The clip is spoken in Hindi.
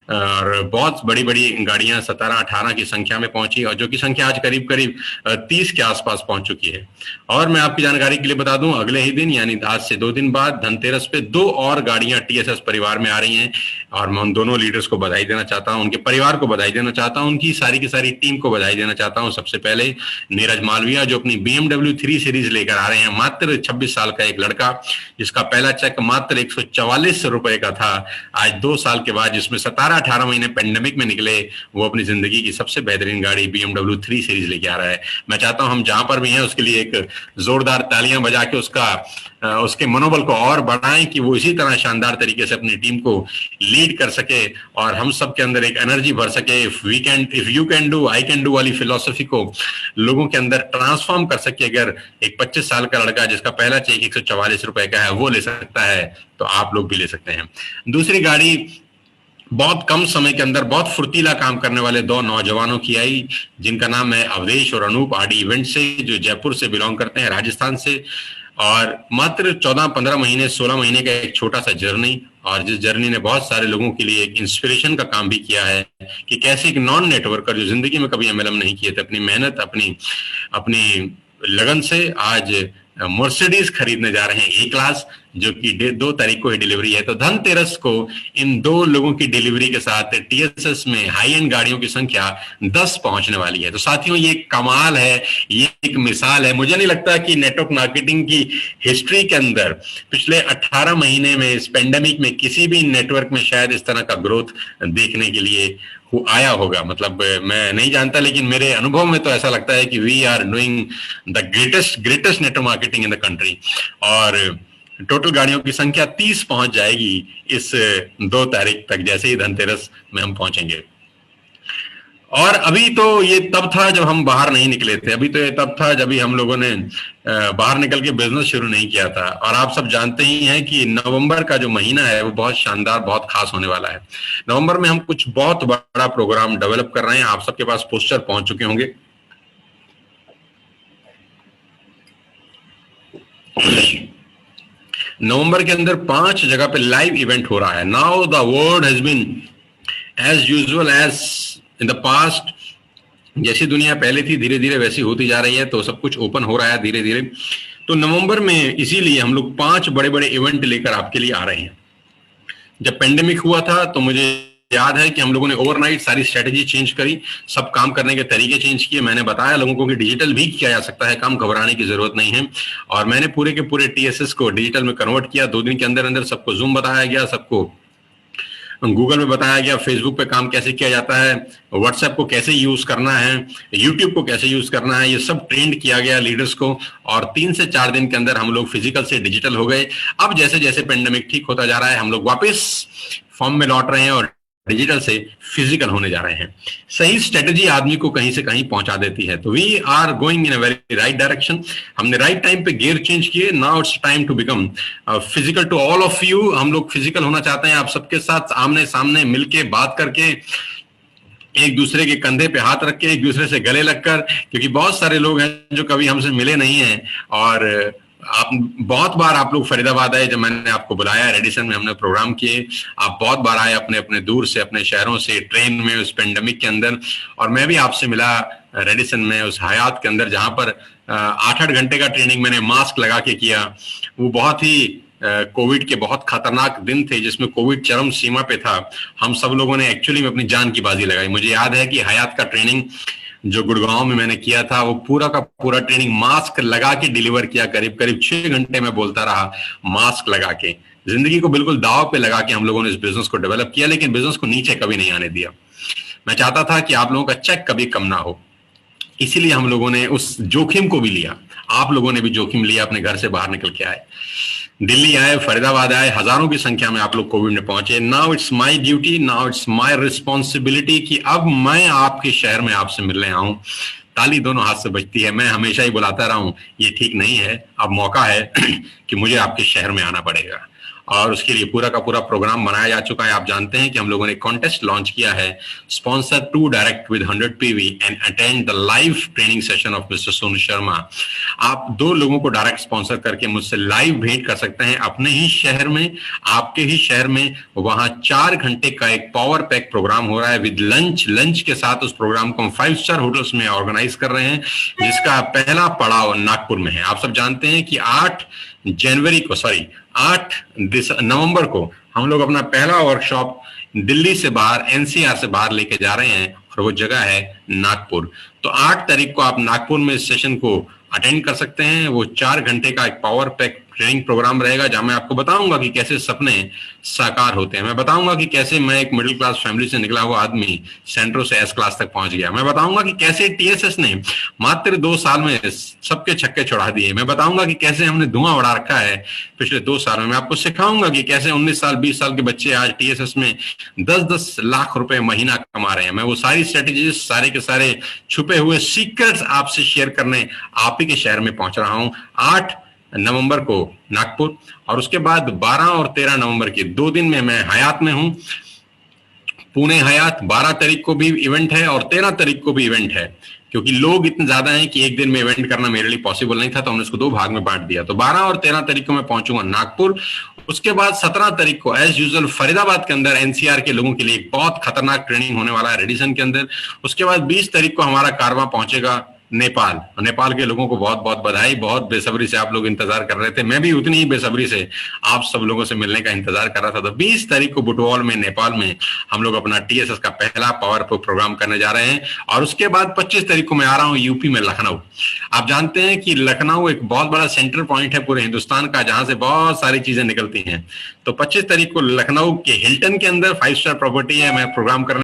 और बहुत बड़ी बड़ी गाड़ियां 17-18 की संख्या में पहुंची, और जो कि संख्या आज करीब करीब 30 के आसपास पहुंच चुकी है। और मैं आपकी जानकारी के लिए बता दूं, अगले ही दिन यानी आज से 2 दिन बाद धनतेरस पे 2 और गाड़ियां टीएसएस परिवार में आ रही हैं, और मैं उन दोनों लीडर्स को बधाई देना चाहता हूं, उनके परिवार को बधाई देना चाहता हूं, उनकी सारी की सारी टीम को बधाई देना चाहता हूं। सबसे पहले नीरज मालविया जो अपनी BMW 3 सीरीज लेकर आ रहे हैं, मात्र 26 साल का एक लड़का जिसका पहला चेक मात्र 144 रुपए का था, आज 2 साल के बाद जिसमें 17-18 महीने पेंडेमिक में निकले, वो अपनी जिंदगी की सबसे बेहतरीन गाड़ी BMW 3 सीरीज लेके आ रहा है। मैं चाहता हूं हम जहां पर भी हैं उसके लिए एक जोरदार तालियां बजा के उसके मनोबल को और बढ़ाएं कि वो इसी तरह शानदार तरीके से अपनी टीम को लीड कर सके, और हम सब के अंदर एक एनर्जी भर सके। If you can do I can do वाली फिलॉसफी को लोगों के अंदर ट्रांसफॉर्म कर सके। अगर एक 25 साल का लड़का जिसका पहला चेक 144 रुपए का है वो ले सकता है, तो आप लोग भी ले सकते हैं। दूसरी गाड़ी बहुत कम समय के अंदर बहुत फुर्तीला काम करने वाले 2 नौजवानों की आई, जिनका नाम है अवधेश और अनूप, आरडी इवेंट से, जो जयपुर से बिलोंग करते हैं, राजस्थान से। और मात्र 14-15 महीने 16 महीने का एक छोटा सा जर्नी, और जिस जर्नी ने बहुत सारे लोगों के लिए एक इंस्पिरेशन का काम भी किया है कि कैसे एक नॉन नेटवर्कर जो जिंदगी में कभी एमएलएम नहीं किए थे, अपनी मेहनत अपनी लगन से आज मर्सिडीज खरीदने जा रहे हैं ए क्लास, जो कि 2 तारीख को ही डिलीवरी है। तो धनतेरस को इन 2 लोगों की डिलीवरी के साथ टीएसएस में हाई एंड गाड़ियों की संख्या 10 पहुंचने वाली है। तो साथियों, ये कमाल है, ये एक मिसाल है। मुझे नहीं लगता कि नेटवर्क मार्केटिंग की हिस्ट्री के अंदर पिछले 18 महीने में इस पेंडेमिक में किसी भी नेटवर्क में शायद इस तरह का ग्रोथ देखने के लिए आया होगा। मतलब मैं नहीं जानता, लेकिन मेरे अनुभव में तो ऐसा लगता है कि we are doing the greatest network marketing in the country. और टोटल गाड़ियों की संख्या 30 पहुंच जाएगी इस 2 तारीख तक, जैसे ही धनतेरस में हम पहुंचेंगे। और अभी तो ये तब था जब हम बाहर नहीं निकले थे, अभी तो ये तब था जब हम लोगों ने बाहर निकल के बिजनेस शुरू नहीं किया था। और आप सब जानते ही हैं कि नवंबर का जो महीना है वो बहुत शानदार, बहुत खास होने वाला है। नवंबर में हम कुछ बहुत बड़ा प्रोग्राम डेवलप कर रहे हैं, आप सबके पास पोस्टर पहुंच चुके होंगे। नवंबर के अंदर 5 जगह पे लाइव इवेंट हो रहा है। Now the world has been as usual as in the past. जैसी दुनिया पहले थी धीरे धीरे वैसी होती जा रही है, तो सब कुछ ओपन हो रहा है धीरे धीरे। तो नवंबर में इसीलिए हम लोग 5 बड़े बड़े इवेंट लेकर आपके लिए आ रहे हैं। जब पेंडेमिक हुआ था तो मुझे याद है कि हम लोगों ने ओवरनाइट सारी स्ट्रेटेजी चेंज करी, सब काम करने के तरीके चेंज किए। मैंने बताया लोगों को कि डिजिटल भी किया जा सकता है, काम घबराने की जरूरत नहीं है। और मैंने पूरे के पूरे टीएसएस को डिजिटल में कन्वर्ट किया। 2 दिन के अंदर अंदर सबको जूम बताया गया, सबको गूगल में बताया गया, फेसबुक पे काम कैसे किया जाता है, व्हाट्सएप को कैसे यूज करना है, यूट्यूब को कैसे यूज करना है, ये सब ट्रेंड किया गया लीडर्स को। और 3 से 4 दिन के अंदर हम लोग फिजिकल से डिजिटल हो गए। अब जैसे जैसे पेंडेमिक ठीक होता जा रहा है, हम लोग वापस फॉर्म में लौट रहे हैं और डिजिटल से फिजिकल होने जा रहे हैं। सही स्ट्रेटेजी आदमी को कहीं से कहीं पहुंचा देती है। तो we are going in a very right direction. हमने राइट टाइम पे गियर चेंज किए। Now it's time to become physical to all of you. हम लोग फिजिकल होना चाहते हैं, आप सबके साथ आमने सामने मिलके बात करके, एक दूसरे के कंधे पे हाथ रख के, एक दूसरे से गले लगकर, क्योंकि बहुत सारे लोग हैं जो कभी हमसे मिले नहीं हैं। और आप बहुत बार आप लोग फरीदाबाद आए, जब मैंने आपको बुलाया, रेडिसन में हमने प्रोग्राम किए, आप बहुत बार आए अपने अपने दूर से, अपने शहरों से, ट्रेन में उस पेंडेमिक के अंदर। और मैं भी आपसे मिला रेडिसन में उस हयात के अंदर, जहां पर 8-8 घंटे का ट्रेनिंग मैंने मास्क लगा के किया। वो बहुत ही कोविड के बहुत खतरनाक दिन थे, जिसमें कोविड चरम सीमा पे था। हम सब लोगों ने एक्चुअली में अपनी जान की बाजी लगाई। मुझे याद है कि हयात का ट्रेनिंग जो गुड़गांव में मैंने किया था, वो पूरा का पूरा ट्रेनिंग मास्क लगा के डिलीवर किया। करीब करीब 6 घंटे में बोलता रहा मास्क लगा के। जिंदगी को बिल्कुल दांव पे लगा के हम लोगों ने इस बिजनेस को डेवलप किया, लेकिन बिजनेस को नीचे कभी नहीं आने दिया। मैं चाहता था कि आप लोगों का चेक कभी कम ना हो, इसीलिए हम लोगों ने उस जोखिम को भी लिया। आप लोगों ने भी जोखिम लिया, अपने घर से बाहर निकल के आए, दिल्ली आए, फरीदाबाद आए, हजारों की संख्या में आप लोग कोविड में पहुंचे। Now it's my duty, now it's my responsibility कि अब मैं आपके शहर में आपसे मिलने आऊं। ताली दोनों हाथ से बजती है। मैं हमेशा ही बुलाता रहा हूं, ये ठीक नहीं है, अब मौका है कि मुझे आपके शहर में आना पड़ेगा। और उसके लिए पूरा का पूरा प्रोग्राम बनाया जा चुका है। आप जानते हैं कि हम लोगों ने कॉन्टेस्ट लॉन्च किया है, sponsor to direct with 100 PV and attend the live training session of mister Sonu Sharma. आप 2 लोगों को डायरेक्ट स्पॉन्सर करके मुझसे लाइव भेंट कर सकते हैं अपने ही शहर में, आपके ही शहर में। वहां 4 घंटे का एक पावर पैक प्रोग्राम हो रहा है विद लंच के साथ। उस प्रोग्राम को हम 5 स्टार होटल्स में ऑर्गेनाइज कर रहे हैं, जिसका पहला पड़ाव नागपुर में है। आप सब जानते हैं कि 8 नवंबर को हम लोग अपना पहला वर्कशॉप दिल्ली से बाहर, एनसीआर से बाहर लेके जा रहे हैं, और वो जगह है नागपुर। तो 8 तारीख को आप नागपुर में इस सेशन को अटेंड कर सकते हैं। वो 4 घंटे का एक पावर पैक ट्रेनिंग प्रोग्राम रहेगा, जहां मैं आपको बताऊंगा कि कैसे सपने साकार होते हैं। मैं बताऊंगा कि कैसे मैं एक मिडिल क्लास फैमिली से निकला हुआ आदमी सेंट्रो से एस क्लास तक पहुंच गया। मैं बताऊंगा कि कैसे टीएसएस ने मात्र 2 साल में सबके छक्के छुड़ा दिए। मैं बताऊंगा कि कैसे हमने धुआं उड़ा रखा है पिछले 2 साल में। मैं आपको सिखाऊंगा कि कैसे 19 साल 20 साल के बच्चे आज टीएसएस में 10-10 लाख रुपए महीना कमा रहे हैं। मैं वो सारी स्ट्रेटेजीज, सारे के सारे छुपे हुए सीक्रेट्स आपसे शेयर करने आप ही के शहर में पहुंच रहा हूं 8 नवंबर को नागपुर, और उसके बाद 12 और 13 नवंबर के 2 दिन में मैं हयात में हूं, पुणे हयात। 12 तारीख को भी इवेंट है और 13 तारीख को भी इवेंट है, क्योंकि लोग इतने ज्यादा हैं कि एक दिन में इवेंट करना मेरे लिए पॉसिबल नहीं था, तो हमने इसको 2 भाग में बांट दिया। तो 12 और 13 तारीख को मैं पहुंचूंगा नागपुर। उसके बाद 17 तारीख को एज यूजुअल फरीदाबाद के अंदर एनसीआर के लोगों के लिए एक बहुत खतरनाक ट्रेनिंग होने वाला है रेडिसन के अंदर। उसके बाद 20 तारीख को हमारा कारवां पहुंचेगा नेपाल। नेपाल के लोगों को बहुत बहुत बधाई, बहुत बेसब्री से आप लोग इंतजार कर रहे थे। मैं भी उतनी ही बेसब्री से आप सब लोगों से मिलने का इंतजार कर रहा था। तो 20 तारीख को बुटवॉल में, नेपाल में हम लोग अपना टीएसएस का पहला पावर प्रोग्राम करने जा रहे हैं। और उसके बाद 25 तारीख को मैं आ रहा हूं यूपी में, लखनऊ। आप जानते हैं कि लखनऊ एक बहुत बड़ा सेंट्रल पॉइंट है पूरे हिंदुस्तान का, जहां से बहुत सारी चीजें निकलती हैं। तो 25 तारीख को लखनऊ के हिल्टन के अंदर 5 स्टार प्रॉपर्टी है, मैं प्रोग्राम करने